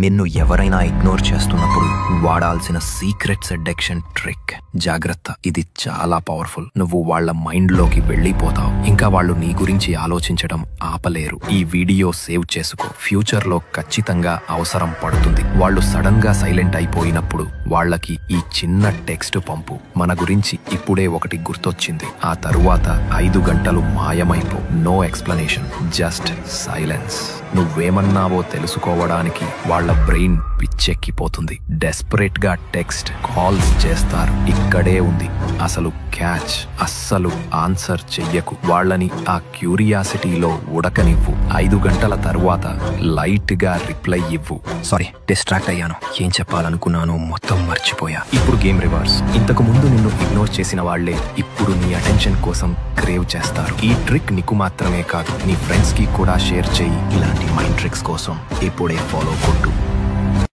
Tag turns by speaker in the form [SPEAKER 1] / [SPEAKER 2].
[SPEAKER 1] నిన్ను ఎవరైనా ఇగ్నోర్ చేస్తున్నప్పుడు వాడాల్సిన సీక్రెట్ సెడక్షన్ ట్రిక్. జాగ్రత్త, ఇది చాలా పవర్ఫుల్. నువ్వు వాళ్ళ మైండ్ లోకి వెళ్ళిపోతావు. ఇంకా వాళ్ళు నీ గురించి ఆలోచించడం ఆపలేరు. ఈ వీడియో సేవ్ చేసుకో, ఫ్యూచర్ లో ఖచ్చితంగా అవసరం పడుతుంది. వాళ్ళు సడన్ గా సైలెంట్ అయిపోయినప్పుడు వాళ్ళకి ఈ చిన్న టెక్స్ట్ పంపు. మన గురించి ఇప్పుడే ఒకటి గుర్తొచ్చింది. ఆ తరువాత 5 గంటలు మాయమైపో. No explanation, just silence. నువ్వేమన్నావో తెలుసుకోవడానికి వాళ్ళ బ్రెయిన్ పిచ్చెక్కిపోతుంది. డెస్పరేట్ గా టెక్స్ట్ కాల్స్ చేస్తారు. ఇక్కడే ఉంది అసలు క్యాచ్. అస్సలు ఆన్సర్ చెయ్యకు. వాళ్ళని ఆ క్యూరియాసిటీలో ఉడకనివ్వు. 5 గంటల తరువాత లైట్ గా రిప్లై ఇవ్వు. సారీ, డిస్ట్రాక్ట్ అయ్యాను. ఏం చెప్పాలనుకున్నానో మొత్తం మర్చిపోయా. ఇప్పుడు గేమ్ రివర్స్. ఇంతకు ముందు నిన్ను ఇగ్నోర్ చేసిన వాళ్లే ఇప్పుడు నీ అటెన్షన్ కోసం క్రేవ్ చేస్తారు. ఈ ట్రిక్ నీకు మాత్రమే కాదు, నీ ఫ్రెండ్స్ కి కూడా షేర్ చేయి. ఇలాంటి మైండ్ ట్రిక్స్ కోసం ఇప్పుడే ఫాలో కొట్టు.